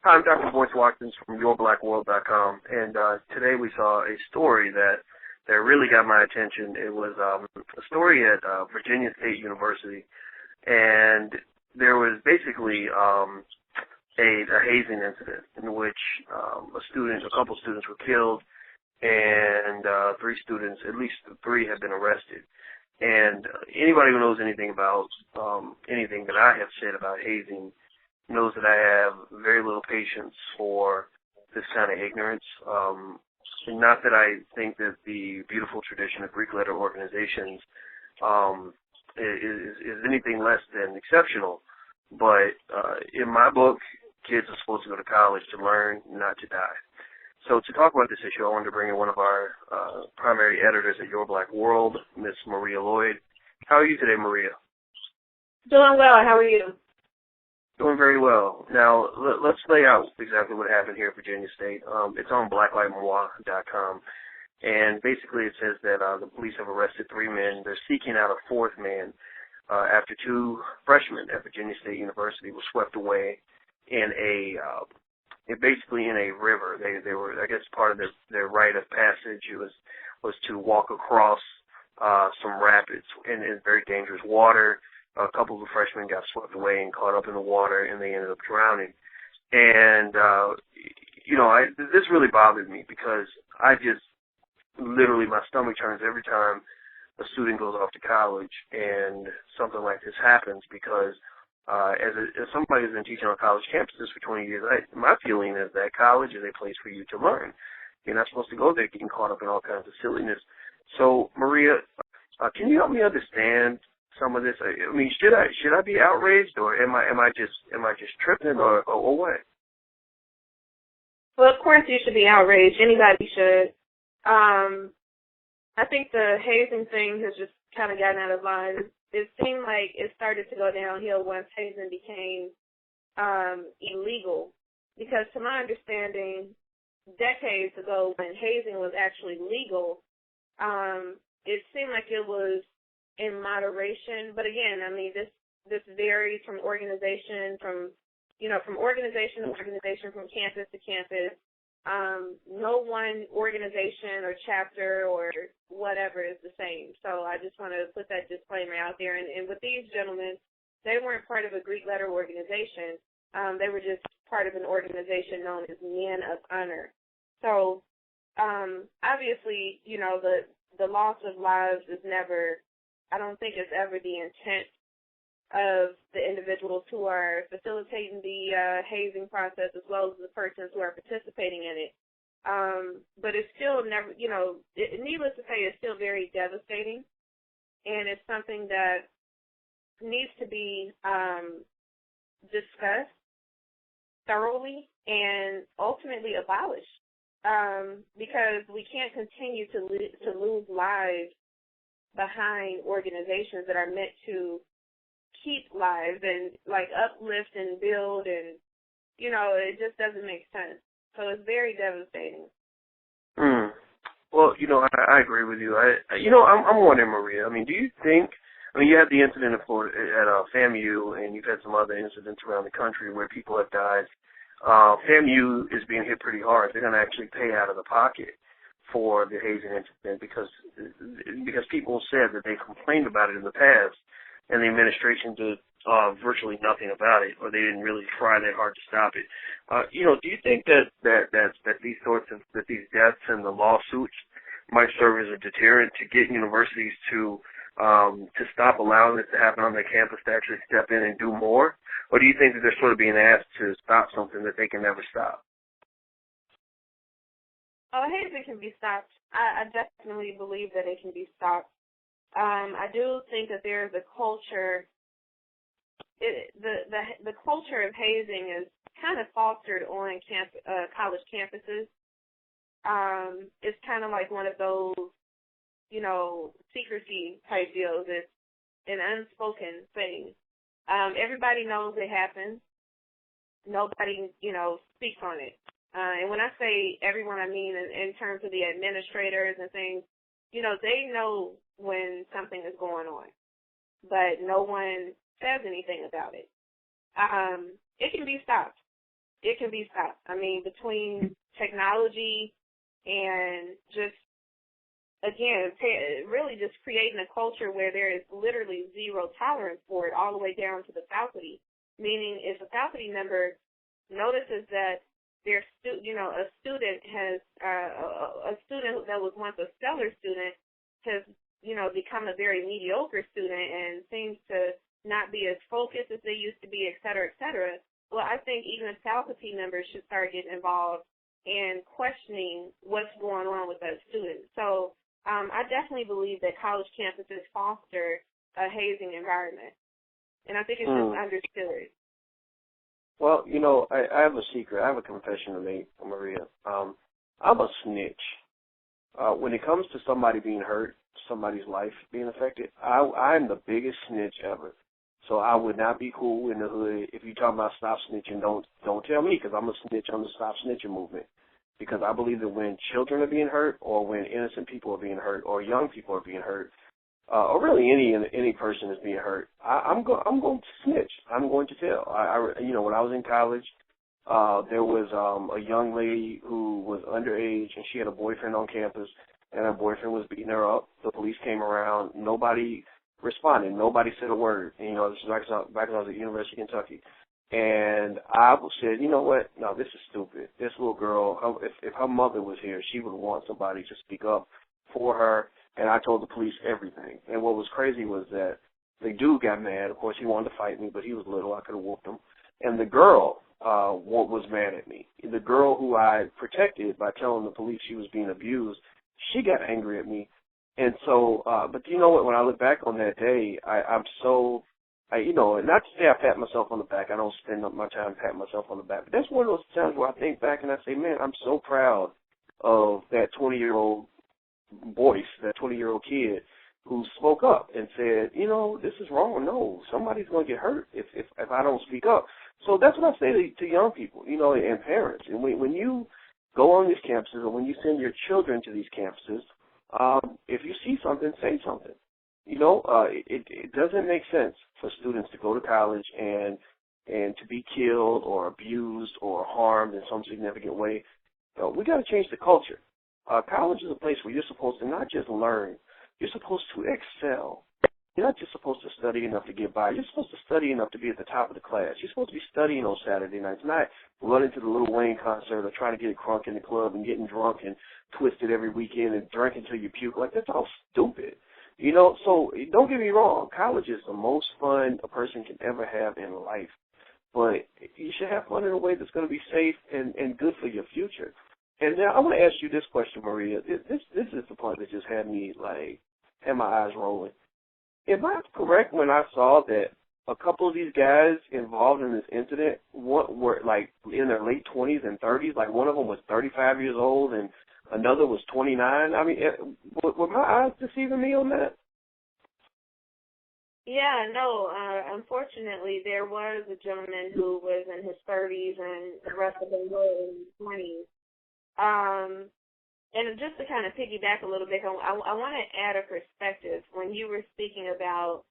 Hi, I'm Dr. Boyce Watkins from YourBlackWorld.com, and today we saw a story that really got my attention. It was a story at Virginia State University, and there was basically a hazing incident in which a couple students were killed, and at least three have been arrested. And anybody who knows anything about anything that I have said about hazing knows that I have very little patience for this kind of ignorance. And not that I think that the beautiful tradition of Greek letter organizations is anything less than exceptional, but in my book, kids are supposed to go to college to learn, not to die. So to talk about this issue, I wanted to bring in one of our primary editors at Your Black World, Miss Maria Lloyd. How are you today, Maria? Doing well. How are you? Doing very well. Now, let's lay out exactly what happened here at Virginia State. It's on blacklightmoi.com. And basically it says that the police have arrested three men. They're seeking out a fourth man after two freshmen at Virginia State University were swept away in basically in a river. They were, I guess, part of their rite of passage. It was to walk across some rapids in very dangerous water. A couple of the freshmen got swept away and caught up in the water, and they ended up drowning. And this really bothered me because I just literally, my stomach turns every time a student goes off to college and something like this happens, because as somebody who's been teaching on college campuses for 20 years, my feeling is that college is a place for you to learn. You're not supposed to go there getting caught up in all kinds of silliness. So, Maria, can you help me understand some of this? I mean, should I be outraged, or am I just tripping, or what? Well, of course you should be outraged. Anybody should. I think the hazing thing has just kind of gotten out of line. It seemed like it started to go downhill once hazing became illegal, because to my understanding, decades ago when hazing was actually legal, it seemed like it was in moderation. But again, I mean, this varies from organization, from organization to organization, from campus to campus. No one organization or chapter or whatever is the same. So I just want to put that disclaimer out there. And with these gentlemen, they weren't part of a Greek letter organization. They were just part of an organization known as Men of Honor. So obviously, the loss of lives is never, I don't think it's ever the intent of the individuals who are facilitating the hazing process, as well as the persons who are participating in it. But it's still never, needless to say, it's still very devastating, and it's something that needs to be discussed thoroughly and ultimately abolished, because we can't continue to lose lives behind organizations that are meant to keep lives and uplift and build, and it just doesn't make sense. So it's very devastating. Well, I agree with you. I'm wondering, Maria. I mean, do you think? I mean, you had the incident in Florida at FAMU, and you've had some other incidents around the country where people have died. FAMU is being hit pretty hard. They're going to actually pay out of the pocket for the hazing incident because people said that they complained about it in the past, and the administration did virtually nothing about it, or they didn't really try that hard to stop it. Do you think that these deaths and the lawsuits might serve as a deterrent to get universities to stop allowing this to happen on their campus, to actually step in and do more? Or do you think that they're sort of being asked to stop something that they can never stop? Oh, hazing can be stopped. I definitely believe that it can be stopped. I do think that there is a culture. The culture of hazing is kind of fostered on college campuses. It's kind of like one of those, secrecy type deals. It's an unspoken thing. Everybody knows it happens. Nobody, speaks on it. And when I say everyone, I mean in terms of the administrators and things, they know when something is going on, but no one says anything about it. It can be stopped. it can be stopped. I mean, between technology and just, again, really just creating a culture where there is literally zero tolerance for it, all the way down to the faculty. Meaning, if a faculty member notices that their a student has a student that was once a stellar student has become a very mediocre student and seems to not be as focused as they used to be, et cetera, et cetera. Well, I think even faculty members should start getting involved in questioning what's going on with that student. So I definitely believe that college campuses foster a hazing environment, and I think it's just understood. Well, I have a secret. I have a confession to make, Maria. I'm a snitch. When it comes to somebody being hurt, somebody's life being affected, I'm the biggest snitch ever. So I would not be cool in the hood. If you're talking about stop snitching, don't tell me, because I'm a snitch on the stop snitching movement. Because I believe that when children are being hurt, or when innocent people are being hurt, or young people are being hurt, or really any person is being hurt, I'm going to snitch. I'm going to tell. When I was in college, there was a young lady who was underage, and she had a boyfriend on campus, and her boyfriend was beating her up. The police came around. Nobody responded. Nobody said a word. This is back when I was at the University of Kentucky. And I said, you know what? No, this is stupid. This little girl, if her mother was here, she would want somebody to speak up for her. And I told the police everything. And what was crazy was that the dude got mad. Of course, he wanted to fight me, but he was little. I could have whooped him. And the girl was mad at me. The girl who I protected by telling the police she was being abused, she got angry at me. And so, but you know what? When I look back on that day, I'm so, not to say I pat myself on the back. I don't spend up my time patting myself on the back. But that's one of those times where I think back and I say, man, I'm so proud of that 20-year-old Boyce, that 20-year-old kid who spoke up and said, this is wrong. No, somebody's going to get hurt if I don't speak up. So that's what I say to young people, and parents. And when you go on these campuses, or when you send your children to these campuses, if you see something, say something. It doesn't make sense for students to go to college and to be killed or abused or harmed in some significant way. We got to change the culture. College is a place where you're supposed to not just learn, you're supposed to excel. You're not just supposed to study enough to get by. You're supposed to study enough to be at the top of the class. You're supposed to be studying on Saturday nights, not running to the Lil Wayne concert or trying to get crunk in the club and getting drunk and twisted every weekend and drink until you puke. Like, that's all stupid. So don't get me wrong. College is the most fun a person can ever have in life. But you should have fun in a way that's going to be safe and good for your future. And now I want to ask you this question, Maria. This is the part that just had me, had my eyes rolling. Am I correct when I saw that a couple of these guys involved in this incident were in their late 20s and 30s? Like, one of them was 35 years old and another was 29. I mean, were my eyes deceiving me on that? Yeah, no. Unfortunately, there was a gentleman who was in his 30s and the rest of them were in his 20s. And just to kind of piggyback a little bit, I want to add a perspective. When you were speaking about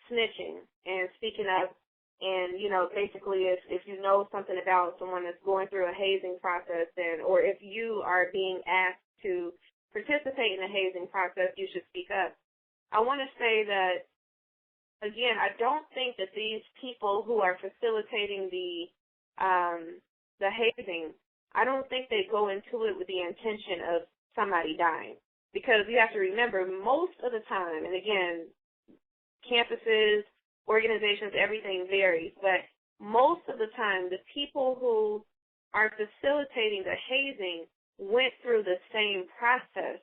snitching and speaking up, and, basically if you know something about someone that's going through a hazing process, or if you are being asked to participate in a hazing process, you should speak up. I want to say that, again, I don't think that these people who are facilitating the hazing, I don't think they go into it with the intention of somebody dying. Because you have to remember, most of the time, and again, campuses, organizations, everything varies, but most of the time, the people who are facilitating the hazing went through the same process.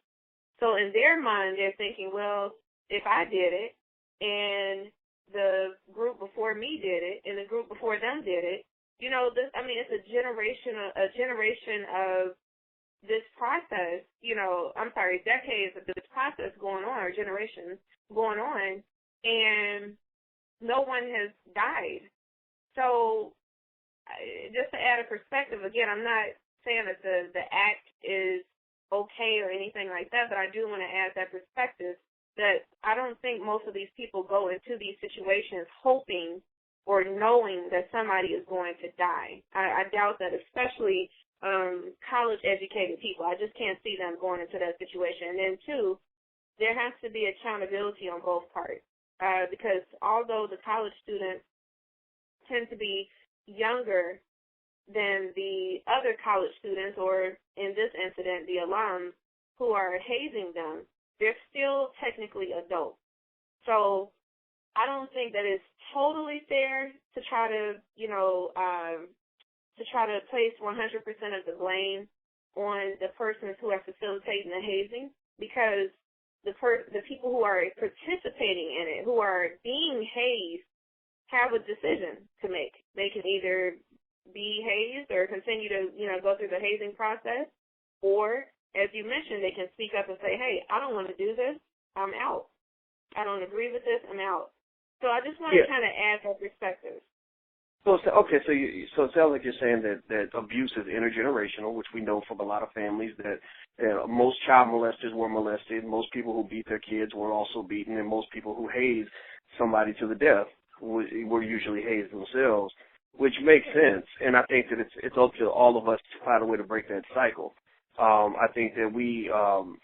So in their mind, they're thinking, well, if I did it, and the group before me did it, and the group before them did it, it's a generation of this process, decades of this process going on, or generations going on, and no one has died. So just to add a perspective, again, I'm not saying that the act is okay or anything like that, but I do want to add that perspective that I don't think most of these people go into these situations hoping or knowing that somebody is going to die. I doubt that, especially college-educated people. I just can't see them going into that situation. And then, two, there has to be accountability on both parts because although the college students tend to be younger than the other college students, or in this incident, the alums who are hazing them, they're still technically adults. So I don't think that it's totally fair to try to, place 100% of the blame on the persons who are facilitating the hazing, because the people who are participating in it, who are being hazed, have a decision to make. They can either be hazed or continue to, go through the hazing process, or, as you mentioned, they can speak up and say, hey, I don't want to do this, I'm out. I don't agree with this, I'm out. So I just want to kind of add that perspective. So it sounds like you're saying that abuse is intergenerational, which we know from a lot of families, that most child molesters were molested, most people who beat their kids were also beaten, and most people who haze somebody to the death were usually hazed themselves, which makes sense. And I think that it's up to all of us to find a way to break that cycle. I think that we,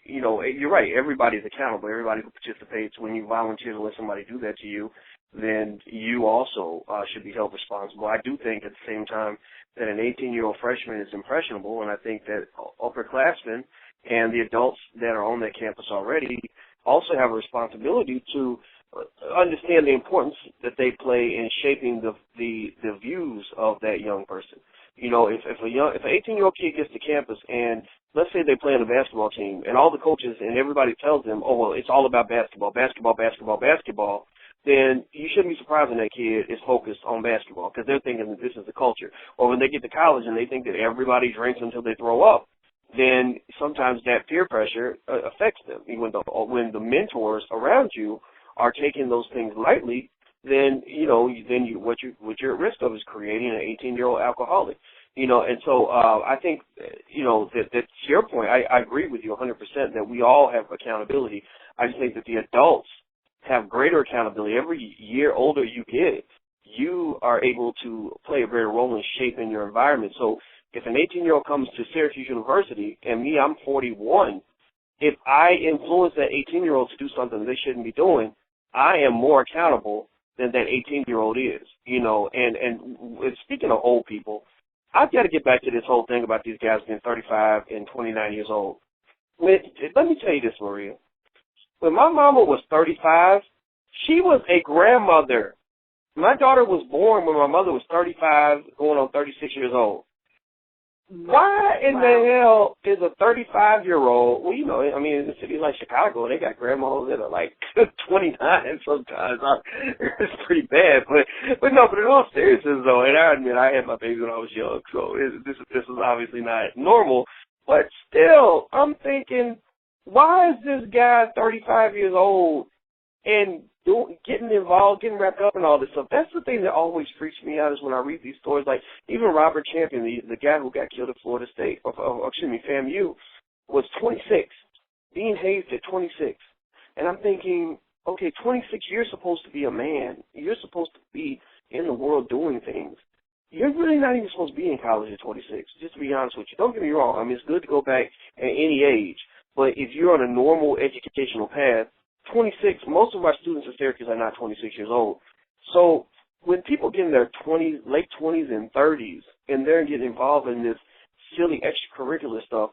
you're right, everybody's accountable. Everybody who participates, when you volunteer to let somebody do that to you, then you also should be held responsible. I do think at the same time that an 18-year-old freshman is impressionable, and I think that upperclassmen and the adults that are on that campus already also have a responsibility to understand the importance that they play in shaping the views of that young person. If an 18-year-old kid gets to campus and let's say they play on a basketball team and all the coaches and everybody tells them, oh, well, it's all about basketball, then you shouldn't be surprised when that kid is focused on basketball because they're thinking that this is the culture. Or when they get to college and they think that everybody drinks until they throw up, then sometimes that peer pressure affects them. When the mentors around you are taking those things lightly, then what you're at risk of is creating an 18-year-old alcoholic. And so I think that to your point, I agree with you 100% that we all have accountability. I just think that the adults have greater accountability. Every year older you get, you are able to play a greater role in shaping your environment. So if an 18-year-old comes to Syracuse University and me, I'm 41, if I influence that 18-year-old to do something they shouldn't be doing, I am more accountable than that 18-year-old is, and speaking of old people, I've got to get back to this whole thing about these guys being 35 and 29 years old. Let me tell you this, Maria. When my mama was 35, she was a grandmother. My daughter was born when my mother was 35, going on 36 years old. Why in the hell is a 35-year-old, in a city like Chicago, they got grandmas that are like 29 sometimes. It's pretty bad. But in all seriousness, though, and I admit I had my baby when I was young, so this is obviously not normal. But still, I'm thinking, why is this guy 35 years old and getting involved, getting wrapped up in all this stuff? That's the thing that always freaks me out is when I read these stories. Like even Robert Champion, the guy who got killed at Florida State, FAMU, was 26, being hazed at 26. And I'm thinking, okay, 26, you're supposed to be a man. You're supposed to be in the world doing things. You're really not even supposed to be in college at 26, just to be honest with you. Don't get me wrong. I mean, it's good to go back at any age. But if you're on a normal educational path, 26, most of our students in Syracuse are not 26 years old. So when people get in their late 20s and 30s, and they're getting involved in this silly extracurricular stuff,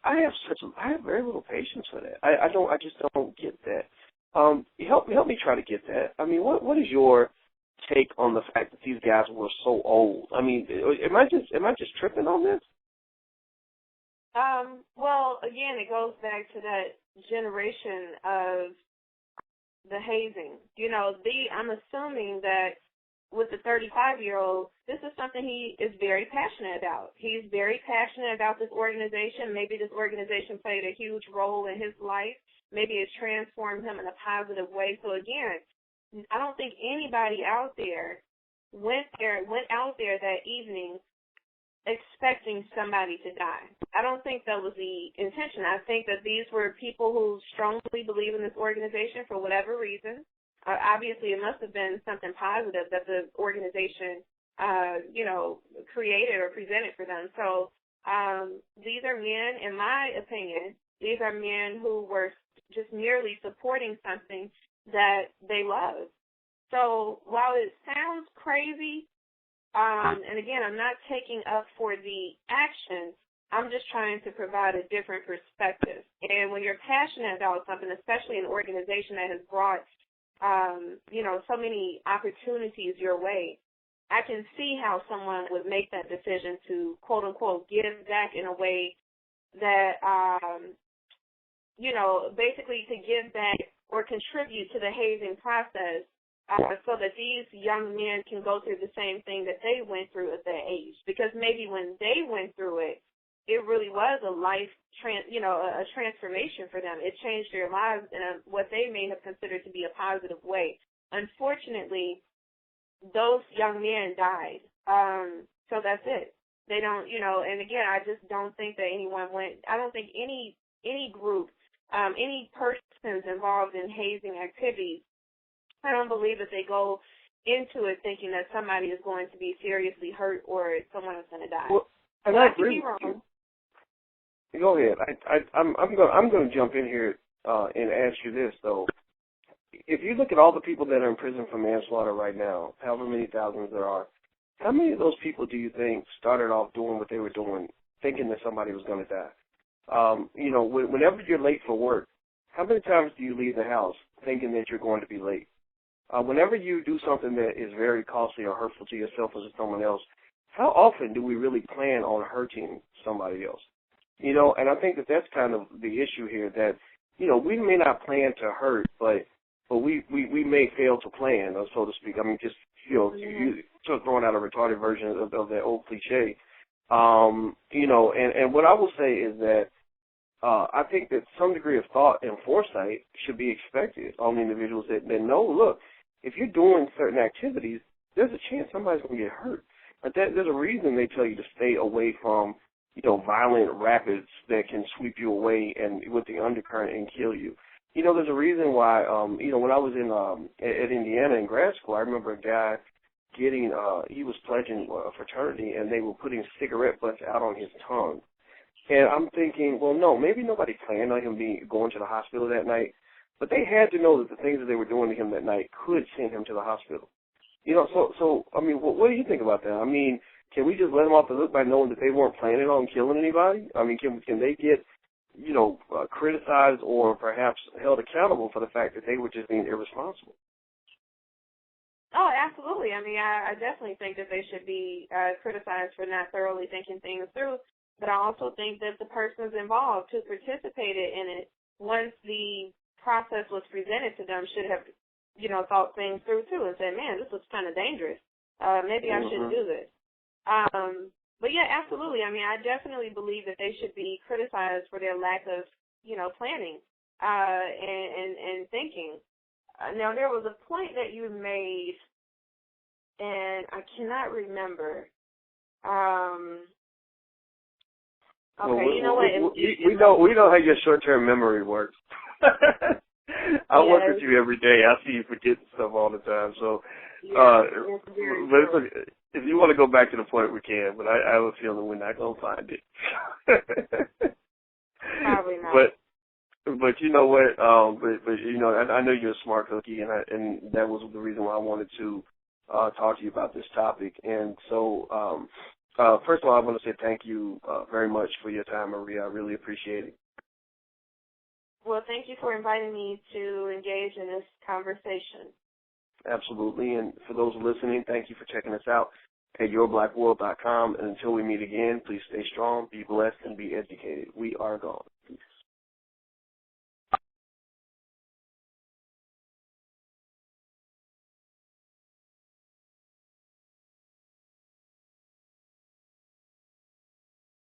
I have very little patience for that. I just don't get that. Help me try to get that. I mean, what is your take on the fact that these guys were so old? I mean, am I just tripping on this? Well, again, it goes back to that generation of the hazing. I'm assuming that with the 35-year-old, this is something he is very passionate about. He's very passionate about this organization. Maybe this organization played a huge role in his life. Maybe it transformed him in a positive way. So again, I don't think anybody out there went out there that evening expecting somebody to die. I don't think that was the intention. I think that these were people who strongly believe in this organization for whatever reason. obviously it must have been something positive that the organization, created or presented for them. So these are men, in my opinion, these are men who were just merely supporting something that they love. So while it sounds crazy, and again, I'm not taking up for the action, I'm just trying to provide a different perspective. And when you're passionate about something, especially an organization that has brought, so many opportunities your way, I can see how someone would make that decision to, quote unquote, give back in a way that, basically to give back or contribute to the hazing process so that these young men can go through the same thing that they went through at their age. Because maybe when they went through it, it really was a life, a transformation for them. It changed their lives in what they may have considered to be a positive way. Unfortunately, those young men died. So that's it. They don't, and again, I just don't think that I don't think any group, any persons involved in hazing activities, I don't believe that they go into it thinking that somebody is going to be seriously hurt or someone is going to die. Well, and well, I agree with you. Go ahead. I'm going to jump in here and ask you this though. If you look at all the people that are in prison for manslaughter right now, however many thousands there are, how many of those people do you think started off doing what they were doing, thinking that somebody was going to die? Whenever you're late for work, how many times do you leave the house thinking that you're going to be late? Whenever you do something that is very costly or hurtful to yourself or to someone else, how often do we really plan on hurting somebody else? And I think that that's kind of the issue here, that, we may not plan to hurt, but we may fail to plan, so to speak. I mean, just, you sort of throwing out a retarded version of that old cliche. And what I will say is that I think that some degree of thought and foresight should be expected on individuals that know, look, if you're doing certain activities, there's a chance somebody's going to get hurt. But there's a reason they tell you to stay away from, violent rapids that can sweep you away and with the undercurrent and kill you. There's a reason why, when I was at Indiana in grad school, I remember a guy he was pledging a fraternity, and they were putting cigarette butts out on his tongue. And I'm thinking, well, no, maybe nobody planned on him going to the hospital that night, but they had to know that the things that they were doing to him that night could send him to the hospital. So I mean, what do you think about that? I mean, can we just let them off the hook by knowing that they weren't planning on killing anybody? I mean, can they get, criticized or perhaps held accountable for the fact that they were just being irresponsible? Oh, absolutely. I mean, I definitely think that they should be criticized for not thoroughly thinking things through, but I also think that the persons involved who participated in it, once the process was presented to them, should have, thought things through too and said, man, this looks kind of dangerous. Maybe I shouldn't do this. But yeah, absolutely. I mean, I definitely believe that they should be criticized for their lack of, planning and thinking. Now, there was a point that you made, and I cannot remember. Okay, you know what? We know how your short-term memory works. I work with you every day. I see you forget stuff all the time. So, but if you want to go back to the point, we can. But I have a feeling we're not gonna find it. Probably not. But you know what? I know you're a smart cookie, and that was the reason why I wanted to talk to you about this topic. And so, first of all, I want to say thank you very much for your time, Maria. I really appreciate it. Well, thank you for inviting me to engage in this conversation. Absolutely. And for those listening, thank you for checking us out at yourblackworld.com. And until we meet again, please stay strong, be blessed, and be educated. We are gone. Peace.